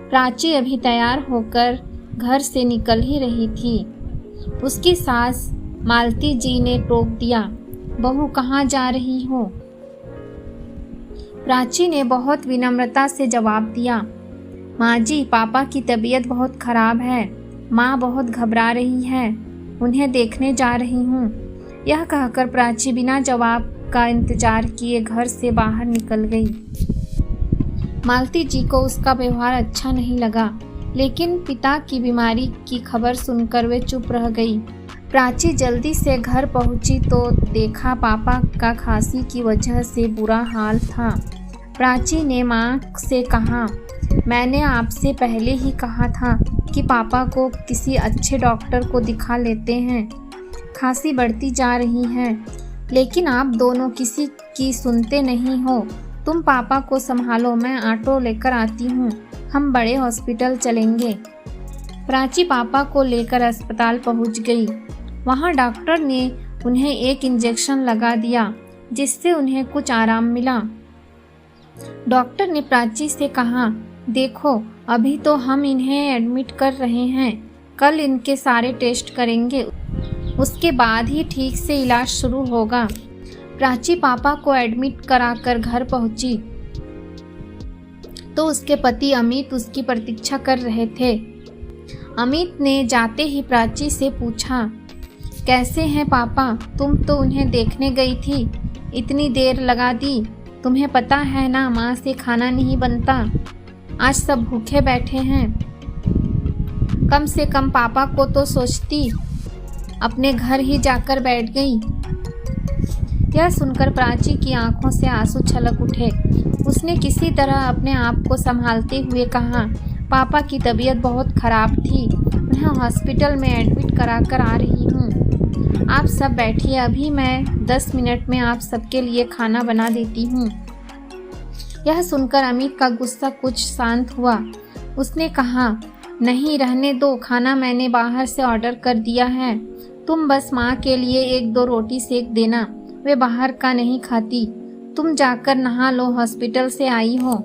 प्राची अभी तैयार होकर घर से निकल ही रही थी। उसकी सास मालती जी ने टोक दिया, बहू कहाँ जा रही हो? प्राची ने बहुत विनम्रता से जवाब दिया, माँ जी, पापा की तबीयत बहुत खराब है। माँ बहुत घबरा रही है, उन्हें देखने जा रही हूँ। यह कहकर प्राची बिना जवाब का इंतजार किए घर से बाहर निकल गई। मालती जी को उसका व्यवहार अच्छा नहीं लगा, लेकिन पिता की बीमारी की खबर सुनकर वे चुप रह गई। प्राची जल्दी से घर पहुंची तो देखा पापा का खांसी की वजह से बुरा हाल था। प्राची ने माँ से कहा, मैंने आपसे पहले ही कहा था कि पापा को किसी अच्छे डॉक्टर को दिखा लेते हैं। खांसी बढ़ती जा रही है, लेकिन आप दोनों किसी की सुनते नहीं हो। तुम पापा को संभालो, मैं ऑटो लेकर आती हूँ, हम बड़े हॉस्पिटल चलेंगे। प्राची पापा को लेकर अस्पताल पहुँच गई। वहाँ डॉक्टर ने उन्हें एक इंजेक्शन लगा दिया, जिससे उन्हें कुछ आराम मिला। डॉक्टर ने प्राची से कहा, देखो अभी तो हम इन्हें एडमिट कर रहे हैं, कल इनके सारे टेस्ट करेंगे, उसके बाद ही ठीक से इलाज शुरू होगा। प्राची पापा को एडमिट कराकर घर पहुंची तो उसके पति अमित उसकी प्रतीक्षा कर रहे थे। अमित ने जाते ही प्राची से पूछा, कैसे हैं पापा? तुम तो उन्हें देखने गई थी, इतनी देर लगा दी। तुम्हें पता है ना, माँ से खाना नहीं बनता, आज सब भूखे बैठे हैं। कम से कम पापा को तो सोचती, अपने घर ही जाकर बैठ गई। यह सुनकर प्राची की आंखों से आंसू छलक उठे। उसने किसी तरह अपने आप को संभालते हुए कहा, पापा की तबीयत बहुत खराब थी, उन्हें हॉस्पिटल में एडमिट कराकर आ रही हूँ। आप सब बैठिए, अभी मैं 10 मिनट में आप सबके लिए खाना बना देती हूँ। यह सुनकर अमित का गुस्सा कुछ शांत हुआ। उसने कहा, नहीं रहने दो, खाना मैंने बाहर से ऑर्डर कर दिया है, तुम बस माँ के लिए 1-2 रोटी सेक देना, वे बाहर का नहीं खाती। तुम जाकर नहा लो, हॉस्पिटल से आई हो।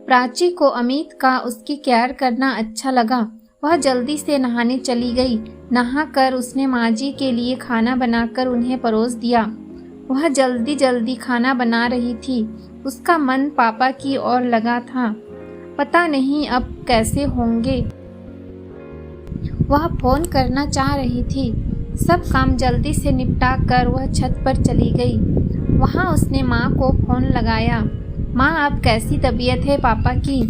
प्राची को अमित का उसकी केयर करना अच्छा लगा। वह जल्दी से नहाने चली गई। नहाकर उसने माँ जी के लिए खाना बनाकर उन्हें परोस दिया। वह जल्दी जल्दी खाना बना रही थी। उसका मन पापा की ओर लगा था। पता नहीं अब कैसे होंगे। वह फोन करना चाह रही थी। सब काम जल्दी से निपटा कर वह छत पर चली गई। वहाँ उसने माँ को फोन लगाया। माँ, अब कैसी तबीयत है पापा की?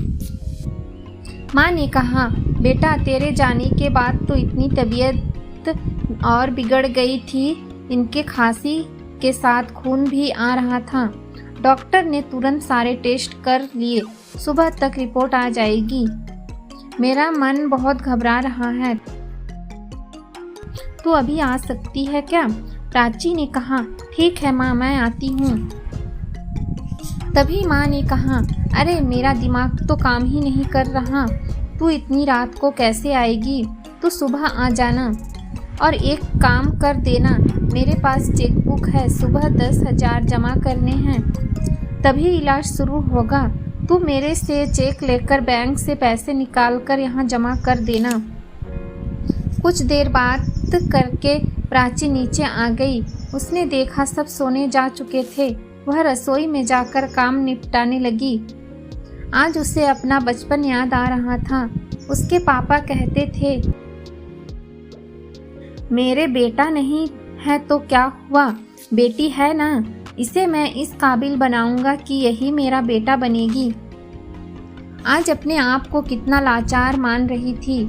माँ ने कहा, बेटा तेरे जाने के बाद तो इतनी तबीयत और बिगड़ गई थी, इनके खांसी के साथ खून भी आ रहा था। डॉक्टर ने तुरंत सारे टेस्ट कर लिए, सुबह तक रिपोर्ट आ जाएगी। मेरा मन बहुत घबरा रहा है, तू अभी आ सकती है क्या? प्राची ने कहा, ठीक है माँ, मैं आती हूँ। तभी माँ ने कहा, अरे मेरा दिमाग तो काम ही नहीं कर रहा, तू इतनी रात को कैसे आएगी? तू सुबह आ जाना और एक काम कर देना, मेरे पास चेकबुक है, सुबह 10,000 जमा करने हैं, तभी इलाज शुरू होगा। तू मेरे से चेक लेकर बैंक से पैसे निकाल कर यहाँ जमा कर देना। कुछ देर बात करके प्राची नीचे आ गई। उसने देखा सब सोने जा चुके थे। वह रसोई में जाकर काम निपटाने लगी। आज उसे अपना बचपन याद आ रहा था। उसके पापा कहते थे, मेरे बेटा नहीं है तो क्या हुआ, बेटी है ना, इसे मैं इस काबिल बनाऊंगा कि यही मेरा बेटा बनेगी। आज अपने आप को कितना लाचार मान रही थी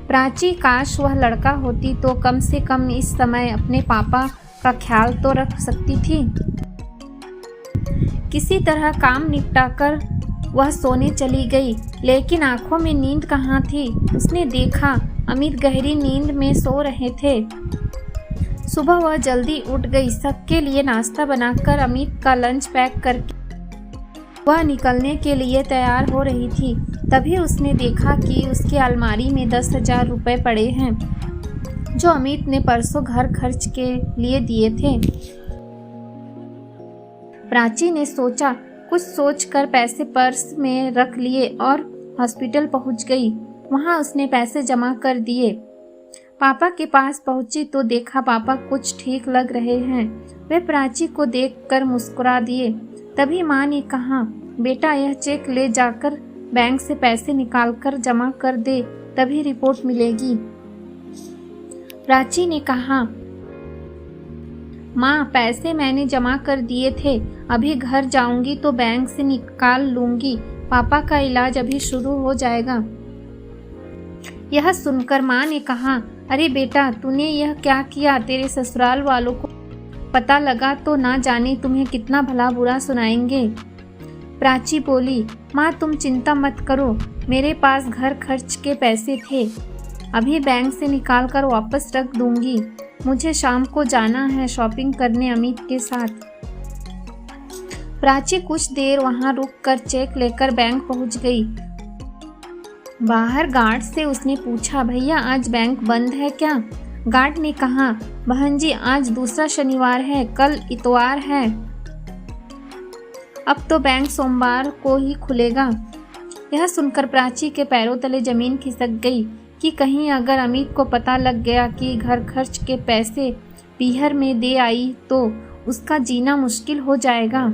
प्राची। काश वह लड़का होती तो कम से कम इस समय अपने पापा का ख्याल तो रख सकती थी। किसी तरह काम निपटाकर वह सोने चली गई, लेकिन आंखों में नींद कहाँ थी। उसने देखा अमित गहरी नींद में सो रहे थे। सुबह वह जल्दी उठ गई। सबके लिए नाश्ता बनाकर अमित का लंच पैक करके वह निकलने के लिए तैयार हो रही थी। तभी उसने देखा कि उसकी अलमारी में 10,000 रुपये पड़े हैं, जो अमित ने परसों घर खर्च के लिए दिए थे। प्राची ने सोचा कुछ सोचकर पैसे पर्स में रख लिए और हॉस्पिटल पहुंच गई। वहां उसने पैसे जमा कर दिए। पापा के पास पहुंची तो देखा पापा कुछ ठीक लग रहे हैं। वे प्राची को देखकर मुस्कुरा दिए। तभी माँ ने कहा, बेटा यह चेक ले जाकर बैंक से पैसे निकालकर जमा कर दे, तभी रिपोर्ट मिलेगी। प्राची ने कहा, माँ पैसे मैंने जमा कर दिए थे, अभी घर जाऊंगी तो बैंक से निकाल लूंगी, पापा का इलाज अभी शुरू हो जाएगा। यह सुनकर माँ ने कहा, अरे बेटा तूने यह क्या किया, तेरे ससुराल वालों को पता लगा तो ना जाने तुम्हें कितना भला बुरा सुनाएंगे। प्राची बोली, माँ तुम चिंता मत करो, मेरे पास घर खर्च के पैसे थे, अभी बैंक से निकाल कर वापस रख दूंगी। मुझे शाम को जाना है शॉपिंग करने अमित के साथ। प्राची कुछ देर वहां रुककर चेक लेकर बैंक पहुंच गई। बाहर गार्ड से उसने पूछा, भैया आज बैंक बंद है क्या? गार्ड ने कहा, बहन जी आज दूसरा शनिवार है, कल इतवार है, अब तो बैंक सोमवार को ही खुलेगा। यह सुनकर प्राची के पैरों तले जमीन खिसक गई कि कहीं अगर अमित को पता लग गया कि घर खर्च के पैसे पीहर में दे आई तो उसका जीना मुश्किल हो जाएगा।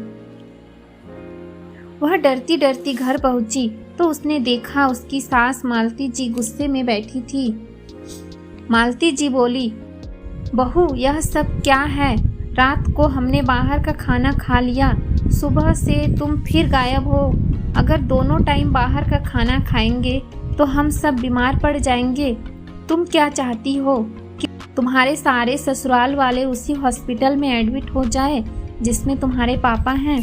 वह डरती डरती घर पहुंची तो उसने देखा उसकी सास मालती जी गुस्से में बैठी थी। मालती जी बोली, बहू यह सब क्या है? रात को हमने बाहर का खाना खा लिया, सुबह से तुम फिर गायब हो। अगर दोनों टाइम बाहर का खाना खाएंगे तो हम सब बीमार पड़ जाएंगे। तुम क्या चाहती हो कि तुम्हारे सारे ससुराल वाले उसी हॉस्पिटल में एडमिट हो जाए जिसमें तुम्हारे पापा हैं?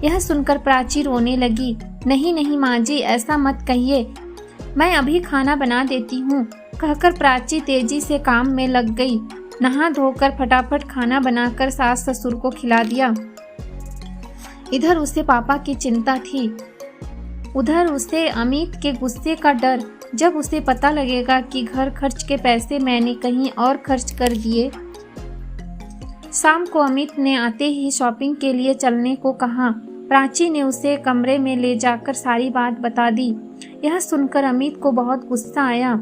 यह सुनकर प्राची रोने लगी। नहीं नहीं माँ जी, ऐसा मत कहिए, मैं अभी खाना बना देती हूँ, कहकर प्राची तेजी से काम में लग गई। नहा धोकर फटाफट खाना बनाकर सास ससुर को खिला दिया। इधर उसे पापा की चिंता थी, उधर उसे अमित के गुस्से का डर। जब उसे पता लगेगा कि घर खर्च के पैसे मैंने कहीं और खर्च कर दिए। शाम को अमित ने आते ही शॉपिंग के लिए चलने को कहा। प्राची ने उसे कमरे में ले जाकर सारी बात बता दी। यह सुनकर अमित को बहुत गुस्सा आया।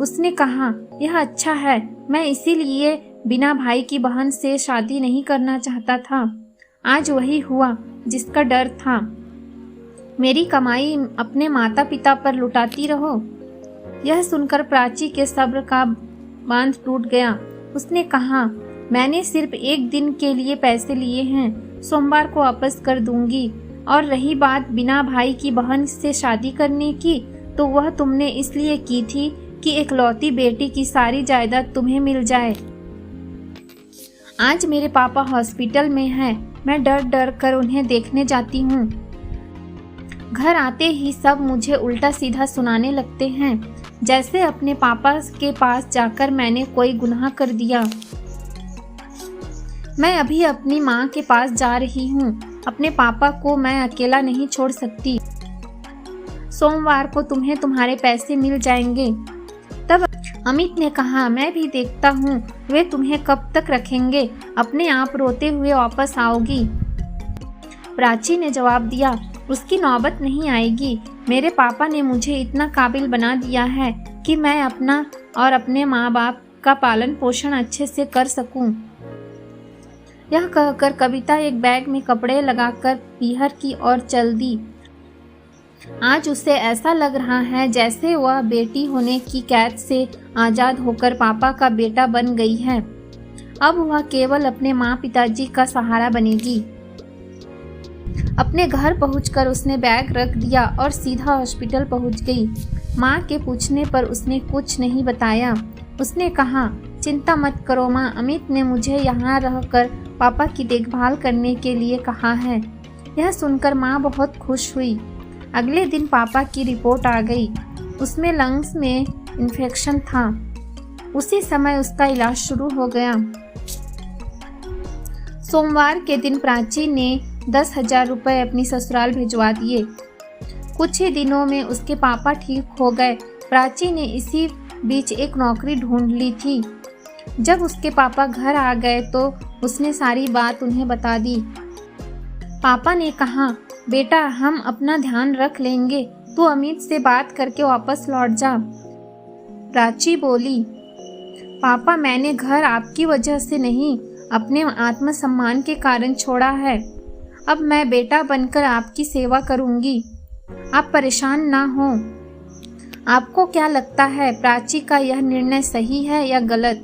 उसने कहा, यह अच्छा है, मैं इसीलिए बिना भाई की बहन से शादी नहीं करना चाहता था। आज वही हुआ जिसका डर था। मेरी कमाई अपने माता पिता पर लुटाती रहो। यह सुनकर प्राची के सब्र का बांध टूट गया। उसने कहा, मैंने सिर्फ एक दिन के लिए पैसे लिए हैं, सोमवार को वापस कर दूंगी। और रही बात बिना भाई की बहन से शादी करने की, तो वह तुमने इसलिए की थी कि एकलौती बेटी की सारी जायदाद तुम्हें मिल जाए। आज मेरे पापा हॉस्पिटल में हैं, मैं डर डर कर उन्हें देखने जाती हूँ। घर आते ही सब मुझे उल्टा सीधा सुनाने लगते हैं, जैसे अपने पापा के पास जाकर मैंने कोई गुनाह कर दिया। मैं अभी अपनी माँ के पास जा रही हूँ, अपने पापा को मैं अकेला नहीं छोड़ सकती। सोमवार को तुम्हें तुम्हारे पैसे मिल जाएंगे। तब अमित ने कहा, मैं भी देखता हूँ वे तुम्हें कब तक रखेंगे, अपने आप रोते हुए वापस आओगी। प्राची ने जवाब दिया, उसकी नौबत नहीं आएगी। मेरे पापा ने मुझे इतना काबिल बना दिया है कि मैं अपना और अपने माँ बाप का पालन पोषण अच्छे से कर सकूं। यह कहकर कविता एक बैग में कपड़े लगाकर पीहर की ओर चल दी। आज उसे ऐसा लग रहा है जैसे वह बेटी होने की कैद से आजाद होकर पापा का बेटा बन गई है। अब वह केवल अपने माँ पिताजी का सहारा बनेगी। अपने घर पहुंचकर उसने बैग रख दिया और सीधा हॉस्पिटल पहुंच गई। माँ के पूछने पर उसने कुछ नहीं बताया। उसने कहा, चिंता मत करो माँ, अमित ने मुझे यहाँ रहकर पापा की देखभाल करने के लिए कहा है। यह सुनकर माँ बहुत खुश हुई। अगले दिन पापा की रिपोर्ट आ गई। उसमें लंग्स में इन्फेक्शन था। उसी समय उसका इलाज शुरू हो गया। सोमवार के दिन प्राची ने 10,000 रुपये अपनी ससुराल भिजवा दिए। कुछ ही दिनों में उसके पापा ठीक हो गए। प्राची ने इसी बीच एक नौकरी ढूंढ ली थी। जब उसके पापा घर आ गए तो उसने सारी बात उन्हें बता दी। पापा ने कहा, बेटा हम अपना ध्यान रख लेंगे, तू अमित से बात करके वापस लौट जा। प्राची बोली, पापा मैंने घर आपकी वजह से नहीं, अपने आत्मसम्मान के कारण छोड़ा है। अब मैं बेटा बनकर आपकी सेवा करूंगी, आप परेशान ना हो। आपको क्या लगता है प्राची का यह निर्णय सही है या गलत?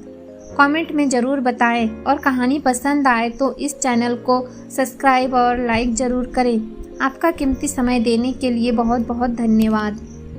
कमेंट में ज़रूर बताएं और कहानी पसंद आए तो इस चैनल को सब्सक्राइब और लाइक ज़रूर करें। आपका कीमती समय देने के लिए बहुत बहुत धन्यवाद।